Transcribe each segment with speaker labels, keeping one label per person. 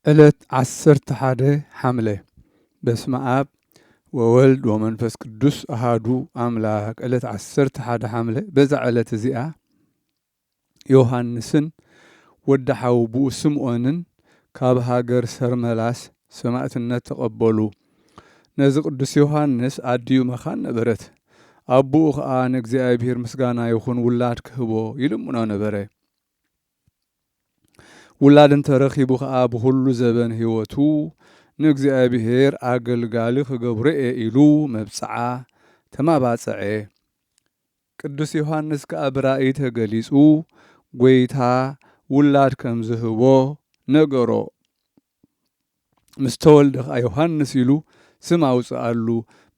Speaker 1: ዕለት 11 ሐምሌ በስመ አብ ወወልድ ወመንፈስ ቅዱስ አሃዱ አምላክ። ዕለት 11 ሐምሌ በዛ ዕለት እዚኣ ዮሐንስን ወዲ ሓውኡ ስምዖንን ካብ ሃገር ሰርመላስ ሰማዕትነት ተቐበሉ። ነዚ ቅዱስ ዮሐንስ ኣድዩ መኻን ነበረት። ኣቦኡ ከዓ ንእግዚአብሔር ምስጋና ይኹን ውላድ ክህቦ ይልምኖ ነበረ። ውላድ እንተረኺቡ ከዓ ብኩሉ ዘበን ህይወቱ ንእግዚአብሔር ኣገልጋሊ ክገብሮ ኢሉ መብፅዓ ተማባፅዐ። ቅዱስ ዮሐንስ ከዓ ብራእይ ተገሊጹ ጎይታ ውላድ ከም ዝህቦ ነገሮ። ምስ ተወልደ ከዓ ዮሐንስ ኢሉ ስም ኣውፅኣሉ።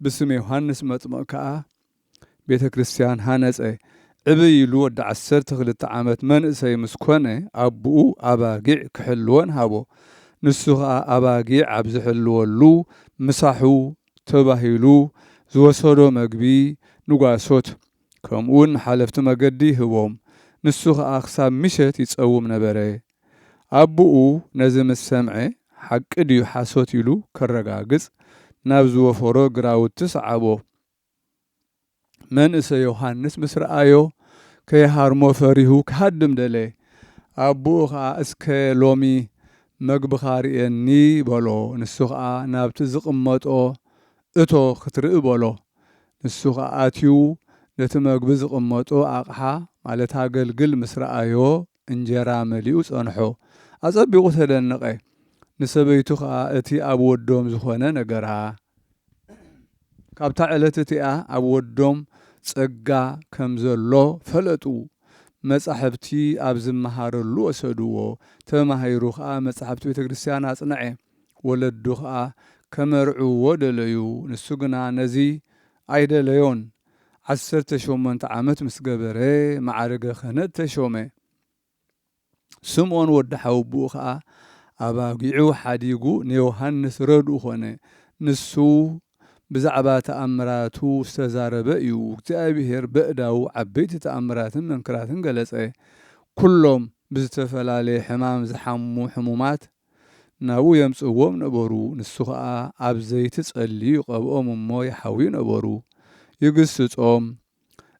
Speaker 1: ብስም ዮሐንስ መጥምቕ ከዓ ቤተ ክርስቲያን ሃነፀ። ዕብይ ኢሉ ወዲ 12 ዓመት መንእሰይ ምስ ኮነ ኣቦኡ ኣባጊዕ ክሕልወን ሃቦ። ንሱ ከዓ ኣባጊዕ ኣብ ዝሕልወሉ ምሳሑ ተባሂሉ ዝወሰዶ መግቢ ንጓሶት ከምኡውን ሓለፍቲ መገዲ ይህቦም። ንሱ ከዓ ክሳብ ምሸት ይፀውም ነበረ። ኣቦኡ ነዚ ምስ ሰምዐ ሓቂ ድዩ ሓሶት ኢሉ ከረጋግፅ ናብ ዝወፈሮ ግራውቲ ሰዓቦ። መንእሰይ ዮሐንስ ምስ ረኣዮ ከይሃርሞ ፈሪሁ ክሃድም ደለ። ኣቦኡ ከዓ እስከ ሎሚ መግብኻ ርኤኒ በሎ። ንሱ ከዓ ናብቲ ዝቕመጦ እቶ ክትርኢ በሎ። ንሱ ከዓ ኣትዩ ነቲ መግቢ ዝቕመጦ ኣቕሓ ማለት ኣገልግል ምስ ረኣዮ እንጀራ መሊኡ ጸንሖ። ኣጸቢቑ ተደነቐ። ንሰበይቱ ከዓ እቲ ኣብ ወዶም ዝኾነ ነገራ ካብታ ዕለት እቲኣ ኣብ ወዶም ጸጋ ከም ዘሎ ፈለጡ። መጻሕፍቲ ኣብ ዝመሃረሉ ወሰድዎ። ተማሂሩ ከዓ መጻሕፍቲ ቤተ ክርስቲያን ኣጽንዐ። ወለዱ ከዓ ከመርዕዎ ደለዩ። ንሱ ግና ነዚ ኣይደለዮን። 18 ዓመት ምስ ገበረ ማዕረገ ክህነት ተሾመ። ስምዖን ወዲ ሓውኡ ከዓ ኣባጊዑ ሓዲጉ ንዮሐንስ ረድኡ ኾነ። ንሱ ብዛዕባ ተኣምራቱ ዝተዛረበ እዩ። እግዚአብሔር በእዳው ዓበይቲ ተኣምራትን መንክራትን ገለጸ። ኩሎም ብዝተፈላለየ ሕማም ዝሓሙ ሕሙማት ናብኡ የምጽዎም ነበሩ። ንሱ ከዓ ኣብ ዘይቲ ጸልዩ ይቐብኦም እሞ ይሓዊ ነበሩ ይግስጾም።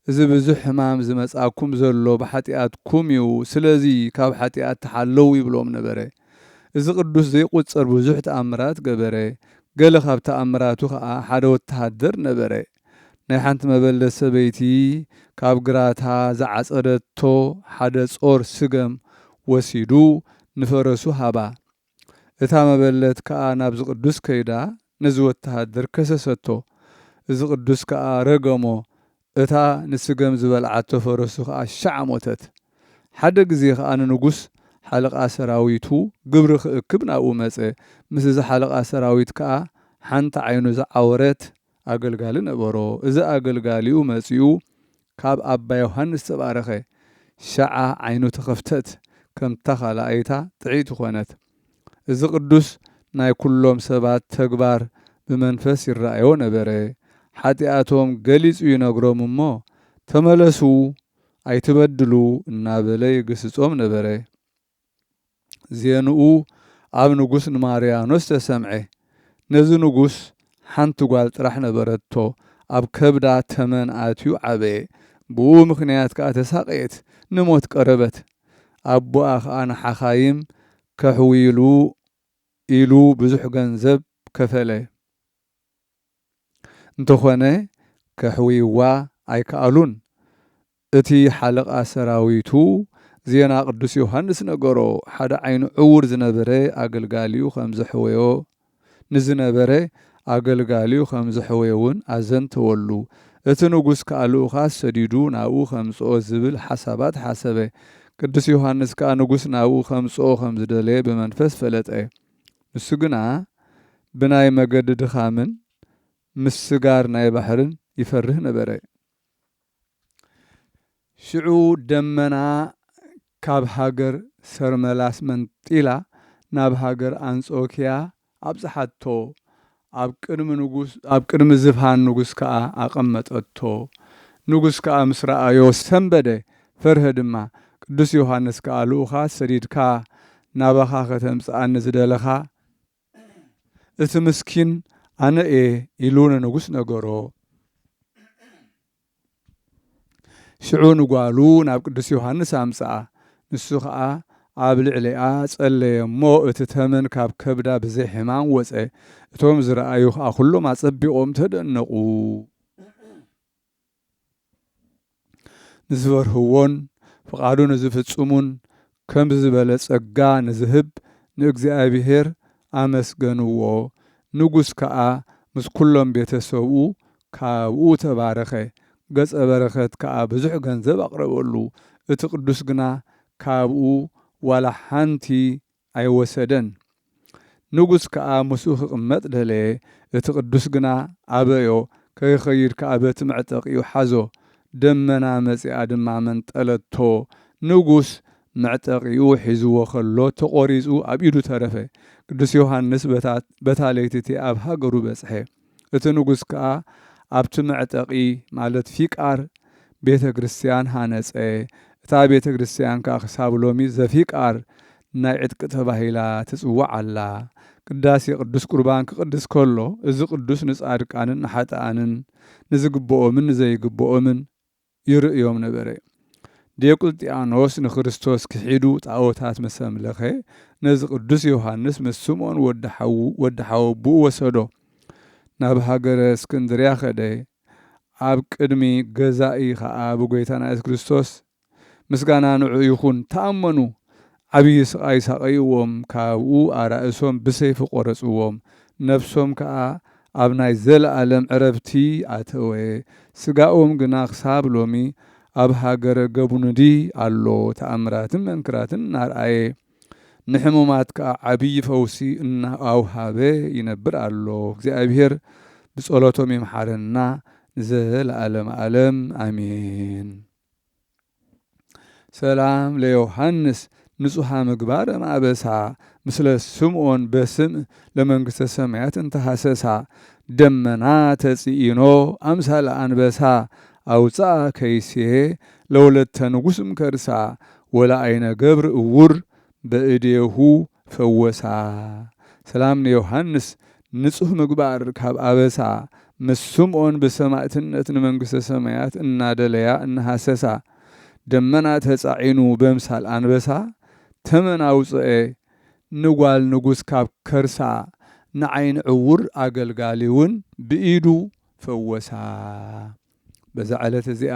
Speaker 1: እዚ ብዙሕ ሕማም ዝመጻኩም ዘሎ ብሓጢኣትኩም እዩ፣ ስለዚ ካብ ሓጢኣት ተሓለዉ ይብሎም ነበረ። እዚ ቅዱስ ዘይቁጸር ብዙሕ ተኣምራት ገበረ። ገለ ካብ ተኣምራቱ ከዓ ሓደ ወተሃደር ነበረ። ናይ ሓንቲ መበለት ሰበይቲ ካብ ግራታ ዝዓጸደቶ ሓደ ጾር ስገም ወሲዱ ንፈረሱ ሃባ። እታ መበለት ከዓ ናብዚ ቅዱስ ከይዳ ነዚ ወተሃደር ከሰሰቶ። እዚ ቅዱስ ከዓ ረገሞ። እታ ንስገም ዝበልዓቶ ፈረሱ ከዓ ሻዕ ሞተት። ሓደ ግዜ ከዓ ንንጉስ ሓለቓ ሰራዊቱ ግብሪ ክእክብ ናብኡ መፀ። ምስ እዚ ሓለቓ ሰራዊት ከዓ ሓንቲ ዓይኑ ዝዓወረት ኣገልጋሊ ነበሮ። እዚ ኣገልጋሊኡ መጺኡ ካብ ኣባ ዮሐንስ ተባረኸ። ሻዓ ዓይኑ ተኸፍተት፣ ከምታ ካልኣይታ ጥዒት ኮነት። እዚ ቅዱስ ናይ ኩሎም ሰባት ተግባር ብመንፈስ ይረአዮ ነበረ። ሓጢኣቶም ገሊጹ ይነግሮም እሞ ተመለሱ ኣይትበድሉ እናበለ ይግስጾም ነበረ። ዜንኡ ኣብ ንጉስ ንማርያኖስ ተሰምዐ። ነዚ ንጉስ ሓንቲ ጓል ጥራሕ ነበረቶ። ኣብ ከብዳ ተመን ኣትዩ ዓበየ። ብኡ ምክንያት ከዓ ተሳቀየት፣ ንሞት ቀረበት። ኣቦኣ ከዓ ንሓኻይም ከሕዊሉ ኢሉ ብዙሕ ገንዘብ ከፈለ። እንተኾነ ከሕዊዋ ኣይከኣሉን። እቲ ሓለቓ ሰራዊቱ ዜና ቅዱስ ዮሐንስ ነገሮ። ሓደ ዓይኑ ዕውር ዝነበረ ኣገልጋሊኡ ከም ዘሕወዮ ንዝነበረ ኣገልጋሊኡ ከም ዘሕወዮውን ኣዘንተወሉ። እቲ ንጉስ ከዓ ልኡኻስ ሰዲዱ ናብኡ ከምጽኦ ዝብል ሓሳባት ሓሰበ። ቅዱስ ዮሐንስ ከዓ ንጉስ ናብኡ ከምጽኦ ከም ዝደለየ ብመንፈስ ፈለጠ። ንሱ ግና ብናይ መገዲ ድኻምን ምስጋር ናይ ባሕርን ይፈርህ ነበረ። ሽዑ ደመና ካብ ሃገር ሰርመላስ መንጢላ ናብ ሃገር አንጾኪያ ኣብጽሓቶ። ኣብ ቅድሚ ዝብሃን ንጉስ ከዓ ኣቐመጠቶ። ንጉስ ከዓ ምስ ረኣዮ ሰንበደ፣ ፈርሀ ድማ። ቅዱስ ዮሐንስ ከዓ ልኡኻ ሰዲድካ ናባኻ ከተምጽኣኒ ዝደለኻ እቲ ምስኪን ኣነ ኢሉ ንንጉስ ነገሮ። ሽዑ ንጓሉ ናብ ቅዱስ ዮሐንስ ኣምጽኣ ንሱ ከዓ ኣብ ልዕሊኣ ጸለየ እሞ እቲ ተመን ካብ ከብዳ ብዘይ ሕማም ወፀ። እቶም ዝረኣዩ ከዓ ኩሎም ኣጸቢቖም ተደነቑ። ንዝበርህዎን ፍቓዱ ንዝፍጽሙን ከም ዝበለ ጸጋ ንዝህብ ንእግዚአብሔር ኣመስገንዎ። ንጉስ ከዓ ምስ ኩሎም ቤተሰብኡ ካብኡ ተባረኸ። ገጸ በረኸት ከዓ ብዙሕ ገንዘብ ኣቕረበሉ። እቲ ቅዱስ ግና ካብኡ ዋላ ሓንቲ ኣይወሰደን። ንጉስ ከዓ ምስኡ ክቕመጥ ደለየ። እቲ ቅዱስ ግና ኣበዮ ከይኸይድ ከዓ በቲ መዕጠቂኡ ሓዞ። ደመና መጺኣ ድማ መንጠለቶ። ንጉስ መዕጠቂኡ ሒዝዎ ከሎ ተቖሪጹ ኣብ ኢዱ ተረፈ። ቅዱስ ዮሐንስ በታ ለይቲ ኣብ ሃገሩ በጽሐ። እቲ ንጉስ ከዓ ኣብቲ መዕጠቂ ማለት ፊቃር ቤተ ክርስቲያን ሃነጸ። እታ ቤተ ክርስቲያን ከዓ ክሳብ ሎሚ ዘፊቃር ናይ ዕጥቂ ተባሂላ ትጽዋዕ ኣላ። ቅዳሴ ቅዱስ ቁርባን ክቅድስ ከሎ እዚ ቅዱስ ንጻድቃንን ንሓጥኣንን ንዝግብኦምን ንዘይግብኦምን ይርእዮም ነበረ። ዲዮቅልጥያኖስ ንክርስቶስ ክሒዱ ጣዖታት ምስ ኣምለኸ ነዚ ቅዱስ ዮሐንስ ምስ ስምዖን ወዲ ሓወቡኡ ወሰዶ። ናብ ሃገረ እስክንድርያ ኸደ። ኣብ ቅድሚ ገዛኢ ከዓ ብጎይታና ኢየሱስ ክርስቶስ ምስጋና ንዑ ይኹን ተኣመኑ። ዓብዪ ስቃይ ሳቀይዎም። ካብኡ ኣራእሶም ብሰይፊ ቆረጽዎም። ነፍሶም ከዓ ኣብ ናይ ዘለኣለም ዕረፍቲ ኣተወ። ስጋኦም ግና ክሳብ ሎሚ ኣብ ሃገረ ገቡንዲ ኣሎ። ተኣምራትን መንክራትን እናርኣየ ንሕሙማት ከዓ ዓብዪ ፈውሲ እናኣውሃበ ይነብር ኣሎ። እግዚአብሔር ብጸሎቶም ይምሓረና ንዘለዓለም ዓለም ኣሜን። ሰላም ለዮሐንስ ንጹሐ ምግባር ማእበሳ ምስለ ስምዖን በስም ለመንግሥተ ሰማያት እንተሐሰሳ ደመና ተጽኢኖ አምሳለ አንበሳ አውፅአ ከይሴ ለወለተ ንጉስም ከርሳ ወለአይነ ገብር እውር በእዴሁ ፈወሳ። ሰላም ለዮሐንስ ንጹሕ ምግባር ካብ አበሳ ምስ ስምዖን ብሰማዕትነት ንመንግሥተ ሰማያት እናደለያ እናሐሰሳ ደመና ተጻዒኑ በምሳል አንበሳ ተመን አውፅአ ንጓል ንጉስ ካብ ከርሳ ንዓይን ዕውር አገልጋሊውን ብኢዱ ፈወሳ። በዛ ዕለት እዚኣ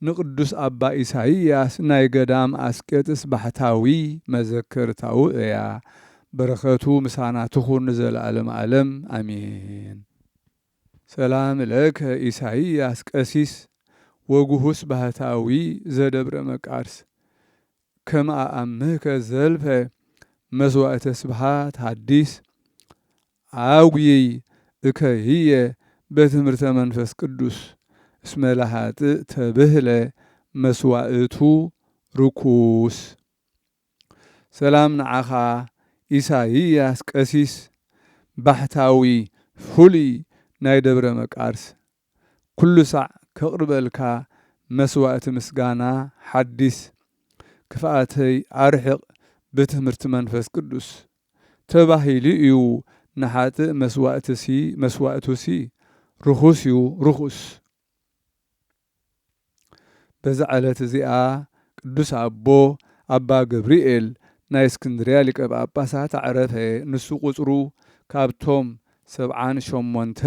Speaker 1: ንቅዱስ አባ ኢሳይያስ ናይ ገዳም አስቄጥስ ባሕታዊ መዘክርታው እያ። በረኸቱ ምሳና ትኹን ዘለዓለም ዓለም አሜን። ሰላም ለከ ኢሳይያስ ቀሲስ ወጉሁስ ባህታዊ ዘደብረ መቃርስ ከመ አአምህከ ዘልፈ መስዋዕተ ስብሃት ሐዲስ አውዪይ እከይየ በትምህርተ መንፈስ ቅዱስ እስመ ለኃጥእ ተብህለ መስዋዕቱ ርኩስ። ሰላም ንዓኻ ኢሳይያስ ቀሲስ ባሕታዊ ፍሉይ ናይ ደብረ መቃርስ ኩሉ ሳዕ ከቕርበልካ መስዋዕቲ ምስጋና ሓዲስ ክፍኣተይ ኣርሕቕ ብትምህርቲ መንፈስ ቅዱስ ተባሂሉ እዩ። ንሓጥእ መስዋዕቱሲ ርኹስ እዩ ርኹስ። በዛ ዕለት እዚኣ ቅዱስ ኣቦ ኣባ ገብርኤል ናይ እስክንድርያ ሊቀ ጳጳሳት አዕረፈ። ንሱ ቁጽሩ ካብቶም 78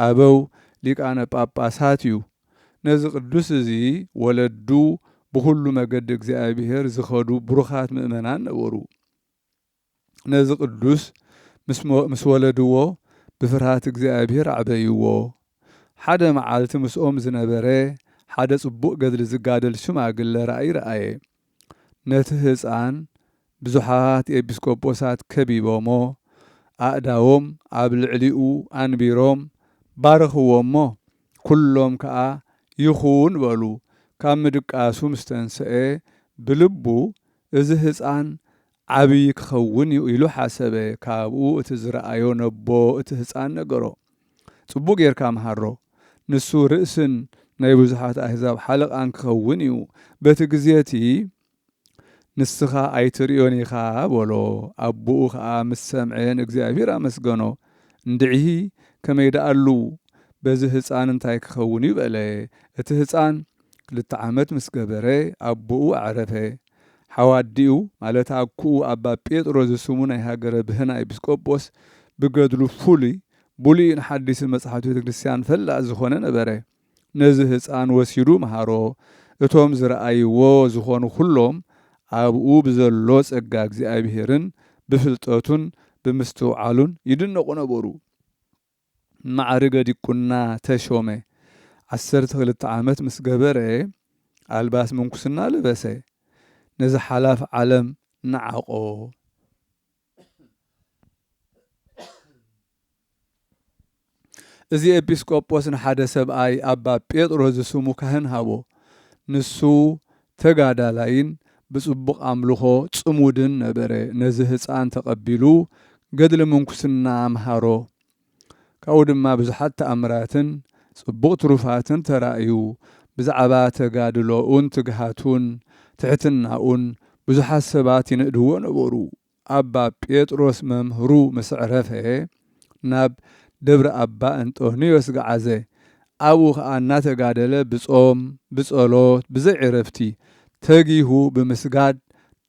Speaker 1: ኣበው ሊቃነ ጳጳሳት እዩ። ነዚ ቅዱስ እዚ ወለዱ ብኩሉ መገዲ እግዚአብሔር ዝኸዱ ብሩኻት ምእመናን ነበሩ። ነዚ ቅዱስ ምስ ወለድዎ ብፍርሃት እግዚአብሔር ዓበይዎ። ሓደ መዓልቲ ምስኦም ዝነበረ ሓደ ጽቡቕ ገድሊ ዝጋደል ሽማግለ ራእይ ረአየ። ነቲ ህፃን ብዙሓት ኤጲስቆጶሳት ከቢቦሞ ኣእዳዎም ኣብ ልዕሊኡ አንቢሮም ባረኽዎሞ። ኩሎም ከዓ ይኹን በሉ። ካብ ምድቃሱ ምስ ተንስአ ብልቡ እዚ ህፃን ዓብይ ክኸውን እዩ ኢሉ ሓሰበ። ካብኡ እቲ ዝረአዮ ነቦ እቲ ህፃን ነገሮ። ጽቡቕ ጌርካ መሃሮ ንሱ ርእስን ናይ ብዙሓት ኣሕዛብ ሓለቓን ክኸውን እዩ። በቲ ግዜቲ ንስኻ ኣይትርእዮን ኢኻ በሎ ኣቦኡ ከዓ ምስ ሰምዐን እግዚኣብሔር ኣመስገኖ እንድዒ ከመይ ደኣሉ በዚ ህፃን እንታይ ክኸውን እዩ በለ እቲ ህፃን 2 ዓመት ምስ ገበረ ኣቦኡ ኣዕረፈ ሓዋዲኡ ማለት ኣኩኡ ኣባ ጴጥሮስ ዝስሙ ናይ ሃገረ ብህና ኤጲስቆጶስ ብገድሉ ብሉይን ሓዲስን መጽሓፍቲ ቤተ ክርስቲያን ፈላጥ ዝኾነ ነበረ ነዚ ህፃን ወሲዱ መሃሮ እቶም ዝረኣይዎ ዝኾኑ ኩሎም ኣብኡ ብዘሎ ጸጋ እግዚኣብሔርን ብፍልጠቱን ብምስትውዓሉን ይድነቑ ነበሩ ማዕርገ ዲቁና ተሾመ 12 ዓመት ምስ ገበረ ኣልባስ ምንኩስና ልበሰ ነዚ ሓላፍ ዓለም ነዓቆ እዚ ኤጲስቆጶስ ንሓደ ሰብኣይ ኣባ ጴጥሮስ ዝስሙ ካህን ሃቦ ንሱ ተጋዳላይን ብጽቡቕ ኣምልኾ ጽሙድን ነበረ ነዚ ህፃን ተቐቢሉ ገድሊ ምንኩስና ኣምሃሮ ካብኡ ድማ ብዙሓት ተኣምራትን ጽቡቕ ትሩፋትን ተራእዩ ብዛዕባ ተጋድሎኡን ትግሃቱን ትሕትናኡን ብዙሓት ሰባት ይንእድዎ ነበሩ ኣባ ጴጥሮስ መምህሩ ምስ ዕረፈ ናብ ደብረ ኣባ እንጦንዮስ ገዓዘ ኣብኡ ከዓ እናተጋደለ ብጾም ብጸሎት ብዘይዕረፍቲ ተጊሁ ብምስጋድ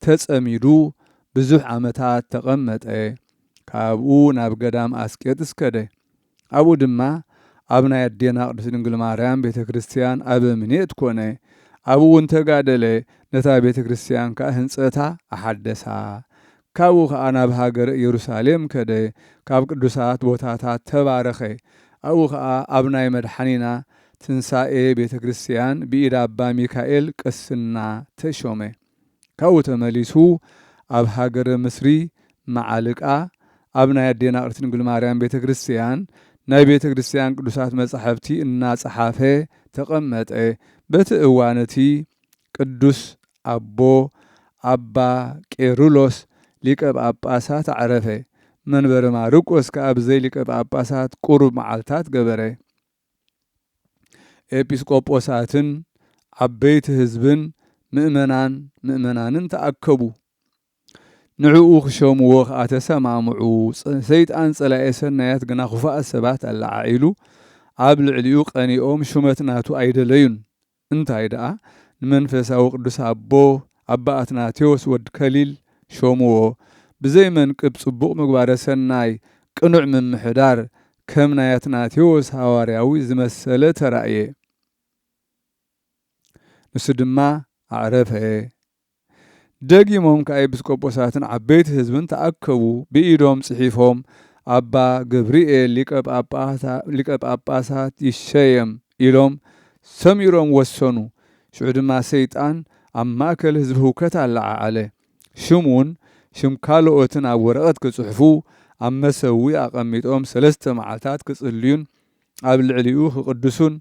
Speaker 1: ተጸሚዱ ብዙሕ ዓመታት ተቐመጠ ካብኡ ናብ ገዳም ኣስቄጥስ ከደ ኣብኡ ድማ ኣብ ናይ ኣዴና ቅድስት ድንግል ማርያም ቤተ ክርስቲያን ኣበምኔት ኮነ ኣብኡ እውን ተጋደለ ነታ ቤተ ክርስቲያን ከዓ ህንፀታ ኣሓደሳ ካብኡ ከዓ ናብ ሃገረ ኢየሩሳሌም ከደ ካብ ቅዱሳት ቦታታት ተባረኸ ኣብኡ ከዓ ኣብ ናይ መድሓኒና ትንሣኤ ቤተ ክርስቲያን ብኢድ ኣባ ሚካኤል ቅስና ተሾመ ካብኡ ተመሊሱ ኣብ ሃገረ ምስሪ መዓልቃ ኣብ ናይ ኣዴና ቅድስት ድንግል ማርያም ቤተ ክርስቲያን ናይ ቤተ ክርስቲያን ቅዱሳት መጻሕፍቲ እናጸሓፈ ተቐመጠ በቲ እዋነቲ ቅዱስ ኣቦ ኣባ ቄሩሎስ ሊቀ ጳጳሳት ዓረፈ መንበረ ማርቆስ ከዓ ብዘይ ሊቀ ጳጳሳት ቁሩብ መዓልታት ገበረ ኤጲስቆጶሳትን ዓበይቲ ህዝብን ምእመናንን ተኣከቡ ንዕኡ ክሾምዎ ከዓ ተሰማምዑ ሰይጣን ጸላኤ ሰናያት ግና ክፉኣት ሰባት ኣላዓኢሉ ኣብ ልዕሊኡ ቀኒኦም ሹመት ናቱ ኣይደለዩን እንታይ ደኣ ንመንፈሳዊ ቅዱስ ኣቦ ኣባ አትናቴዎስ ወድ ከሊል ሾምዎ ብዘይ መንቅብ ጽቡቕ ምግባረ ሰናይ ቅኑዕ ምምሕዳር ከም ናይ አትናቴዎስ ሐዋርያዊ ዝመሰለ ተራእየ ንሱ ድማ ኣዕረፈ ደጊሞም ከዓ ኤጲስቆጶሳትን ዓበይቲ ህዝብን ተኣከቡ ብኢዶም ጽሒፎም ኣባ ገብርኤል ሊቀ ጳጳሳት ይሸየም ኢሎም ሰሚሮም ወሰኑ ሽዑ ድማ ሰይጣን ኣብ ማእከል ህዝቢ ህውከት ኣለዓዓለ ሽሙን ሽም ካልኦትን ኣብ ወረቐት ክጽሕፉ ኣብ መሰዊ ኣቐሚጦም 3 መዓልታት ክጽልዩን ኣብ ልዕሊኡ ክቅድሱን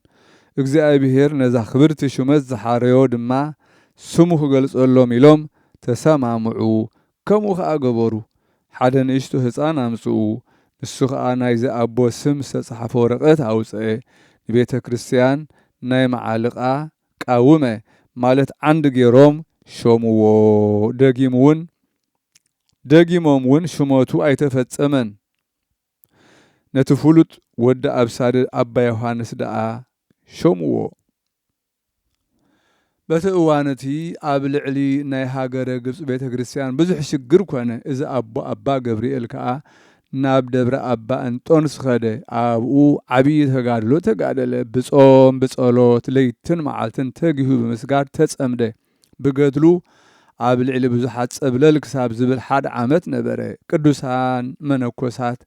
Speaker 1: እግዚአብሔር ነዛ ክብርቲ ሹመት ዝሓረዮ ድማ ስሙ ክገልጸሎም ኢሎም ተሰማምዑ ከምኡ ከዓ ገበሩ ሓደ ንእሽቶ ህፃን ኣምጽኡ ንሱ ከዓ ናይዚ ኣቦ ስም ዝተጻሕፈ ወረቐት ኣውፅአ ንቤተ ክርስቲያን ናይ መዓልቃ ቃውመ ማለት ዓንዲ ገይሮም ሾምዎ ደጊሞም እውን ሹመቱ ኣይተፈጸመን ነቲ ፍሉጥ ወዲ ኣብሳድ ኣባ ዮሐንስ ደኣ ሾምዎ በቲ እዋነቲ ኣብ ልዕሊ ናይ ሃገረ ግብፅ ቤተ ክርስቲያን ብዙሕ ሽግር ኮነ እዚ ኣባ ገብርኤል ከዓ ናብ ደብረ ኣባ እንጦንስ ኸደ ኣብኡ ዓብዪ ተጋድሎ ተጋደለ ብጾም ብጸሎት ለይትን መዓልትን ተጊሁ ብምስጋድ ተጸምደ ብገድሉ ኣብ ልዕሊ ብዙሓት ጸብለል ክሳብ ዝብል 1 ዓመት ነበረ ቅዱሳን መነኮሳት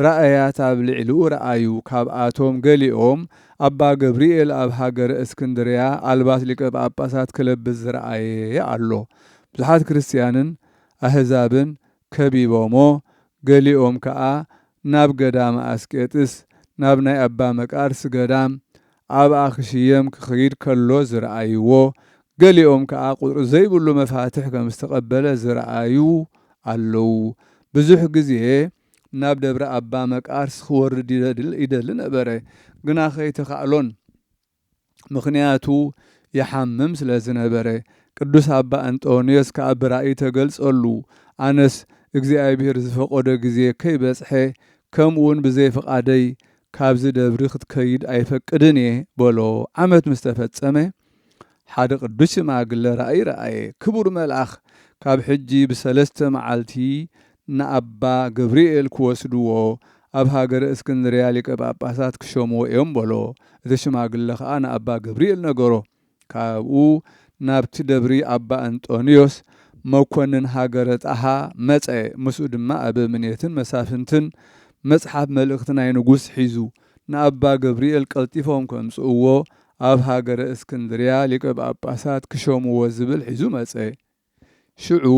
Speaker 1: ረኣያት ኣብ ልዕሊኡ ረኣዩ ካብኣቶም ገሊኦም ኣባ ገብርኤል ኣብ ሃገረ እስክንድርያ ኣልባስ ሊቀ ጳጳሳት ክለብስ ዝረኣየ ኣሎ ብዙሓት ክርስቲያንን ኣህዛብን ከቢቦሞ ገሊኦም ከዓ ናብ ገዳም ኣስቄጥስ ናብ ናይ ኣባ መቃርስ ገዳም ኣብ ኣኽሽየም ክኸይድ ከሎ ዝረኣይዎ ገሊኦም ከዓ ቁጥሪ ዘይብሉ መፋትሕ ከም ዝተቐበለ ዝረኣዩ ኣለዉ ብዙሕ ግዜ ናብ ደብረ ኣባ መቃርስ ክወርድ ይደሊ ነበረ ግና ከይተኻእሎን ምኽንያቱ ይሓምም ስለ ዝነበረ ቅዱስ አባ አንጦንዮስ ካብ ራእይ ተገልጸሉ ኣነስ እግዚኣብሔር ዝፈቆዶ ግዜ ከይበጽሐ ከምኡውን ብዘይፍቓደይ ካብዚ ደብሪ ክትከይድ ኣይፈቅድን እየ በሎ። ዓመት ምስ ተፈጸመ ሓደ ቅዱስ ሽማግለ ራእይ ረአየ። ክቡር መልኣኽ ካብ ሕጂ ብሰለስተ መዓልቲ ንኣባ ገብርኤል ክወስድዎ ኣብ ሃገረ እስክንድርያ ሊቀ ጳጳሳት ክሾምዎ እዮም በሎ። እቲ ሽማግለ ከዓ ንኣባ ገብርኤል ነገሮ። ካብኡ ናብቲ ደብሪ ኣባ አንጦንዮስ መኮንን ሃገረ ጣሃ መጸ። ምስኡ ድማ ኣበምኔትን መሳፍንትን መጽሓፍ መልእኽቲ ናይ ንጉሥ ሒዙ ንኣባ ገብርኤል ቀልጢፎም ከምጽእዎ ኣብ ሃገረ እስክንድርያ ሊቀ ጳጳሳት ክሾምዎ ዝብል ሒዙ መጸ። ሽዑ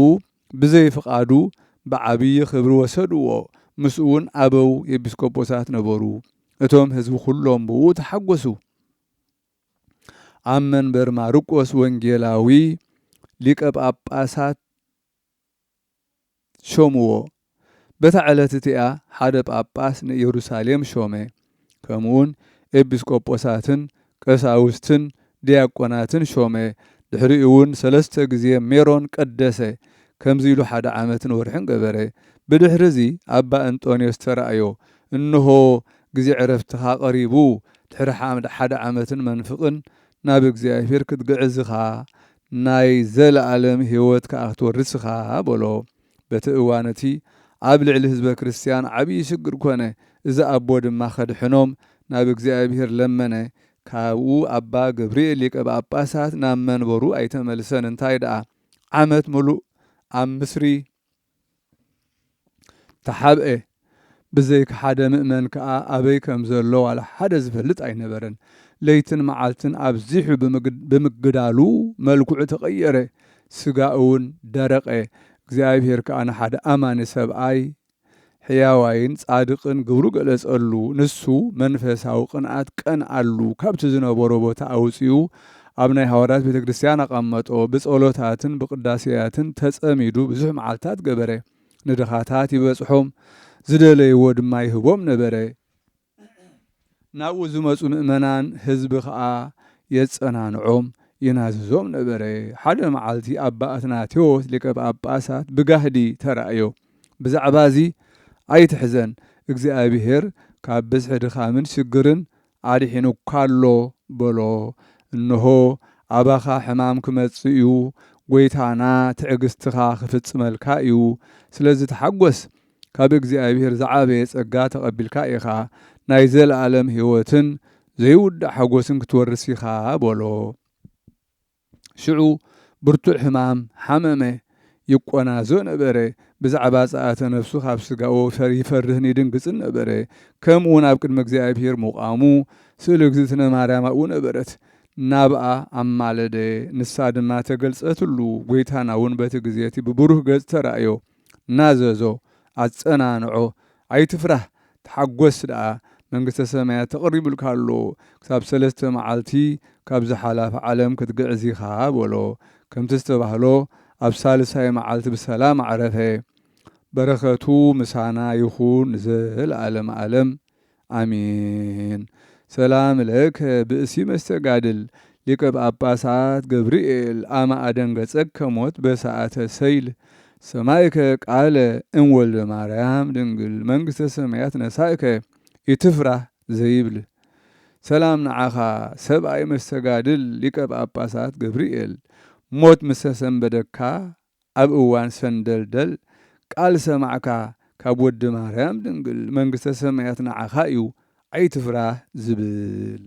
Speaker 1: ብዘይፍቓዱ ብዓብዪ ክብሪ ወሰድዎ። ምስኡ እውን ኣበው ኤጲስቆጶሳት ነበሩ። እቶም ህዝቢ ኩሎም ብኡ ተሓጐሱ። ኣብ መንበር ማርቆስ ወንጌላዊ ሊቀ ጳጳሳት ሾምዎ። በታ ዕለት እቲኣ ሓደ ጳጳስ ንኢየሩሳሌም ሾመ። ከምኡውን ኤጲስቆጶሳትን ቀሳውስትን ዲያቆናትን ሾመ። ድሕሪኡ እውን 3 ግዜ ሜሮን ቀደሰ። ከምዚ ኢሉ 1 ዓመትን ወርሕን ገበረ። ብድሕሪዚ ኣባ አንጦንዮስ ተራእዮ እንሆ ግዜ ዕረፍትኻ ቀሪቡ ድሕሪ 1 ዓመትን መንፍቕን ናብ እግዚኣብሔር ክትግዕዝኻ ናይ ዘለዓለም ህይወት ከዓ ክትወርስኻ በሎ። በቲ እዋን እቲ ኣብ ልዕሊ ህዝበ ክርስቲያን ዓብዪ ሽግር ኮነ። እዚ ኣቦ ድማ ከድሕኖም ናብ እግዚኣብሔር ለመነ። ካብኡ ኣባ ገብርኤል ሊቀ ጳጳሳት ናብ መንበሩ ኣይተመልሰን። እንታይ ደኣ ዓመት ሙሉእ ኣብ ምስሪ ተሓብአ። ብዘይካ ሓደ ምእመን ከዓ ኣበይ ከም ዘሎ ዋላ ሓደ ዝፈልጥ ኣይነበረን። ለይትን መዓልትን ኣብዚሑ ብምግዳሉ መልክዑ ተቐየረ። ስጋኡ እውን ደረቐ። እግዚኣብሔር ከዓ ንሓደ ኣማኒ ሰብኣይ ሕያዋይን ጻድቕን ግብሩ ገለጸሉ። ንሱ መንፈሳዊ ቅንዓት ቀንኣሉ። ካብቲ ዝነበሮ ቦታ ኣውፂኡ ኣብ ናይ ሃዋርያት ቤተ ክርስቲያን ኣቐመጦ። ብጸሎታትን ብቅዳሴያትን ተጸሚዱ ብዙሕ መዓልታት ገበረ። ንድኻታት ይበጽሖም፣ ዝደለይዎ ድማ ይህቦም ነበረ። ናብኡ ዝመፁ ምእመናን ህዝቢ ከዓ የጸናንዖም ይናዝዞም ነበረ። ሓደ መዓልቲ ኣባ አትናቴዎስ ሊቀ ጳጳሳት ብጋህዲ ተራእዮ። ብዛዕባ እዚ ኣይትሕዘን፣ እግዚኣብሔር ካብ ብዝሒ ድኻምን ሽግርን ኣድሒኑካሎ በሎ። እንሆ ኣባኻ ሕማም ክመጽእ እዩ፣ ጐይታና ትዕግስትኻ ክፍጽመልካ እዩ። ስለዚ ተሓጐስ፣ ካብ እግዚኣብሔር ዝዓበየ ጸጋ ተቐቢልካ ኢኻ ናይ ዘለዓለም ህይወትን ዘይውዳእ ሓጐስን ክትወርስ ኢኻ በሎ። ሽዑ ብርቱዕ ሕማም ሓመመ፣ ይቆናዞ ነበረ። ብዛዕባ ጸኣተ ነፍሱ ካብ ስጋኡ ይፈርህን ይድንግጽን ነበረ። ከምኡውን ኣብ ቅድሚ እግዚኣብሔር ምዃሙ ስእሊ እግዝእትነ ማርያም ኣብኡ ነበረት። ናብኣ ኣማለደ፣ ንሳ ድማ ተገልጸትሉ። ጐይታና እውን በቲ ግዜቲ ብብሩህ ገጽ ተራእዮ፣ ናዘዞ፣ ኣጸናንዖ፣ ኣይትፍራህ፣ ተሓጐስ ደኣ መንግሥተ ሰማያት ተቐሪቡልካ ኣሎ። ክሳብ 3 መዓልቲ ካብ ዝሓላፈ ዓለም ክትግዕዝ ኢኻ በሎ። ከምቲ ዝተባህሎ ኣብ ሳልሳይ መዓልቲ ብሰላም ዓረፈ። በረኸቱ ምሳና ይኹን ንዘለዓለም ዓለም ኣሚን። ሰላም ለከ ብእሲ መስተጋድል ሊቀ ጳጳሳት ገብርኤል ኣመ ኣደንገጸከ ሞት በሰዓተ ሰይል ሰማይከ ቃለ እምወልደ ማርያም ድንግል መንግሥተ ሰማያት ነሳእከ ኢትፍራህ ዘይብል። ሰላም ንዓኻ ሰብኣይ መስተጋድል ሊቀ ጳጳሳት ገብርኤል፣ ሞት ምስ ተሰንበደካ ኣብ እዋን ሰንደልደል ቃል ሰማዕካ ካብ ወዲ ማርያም ድንግል መንግሥተ ሰማያት ንዓኻ እዩ ኣይትፍራህ ዝብል።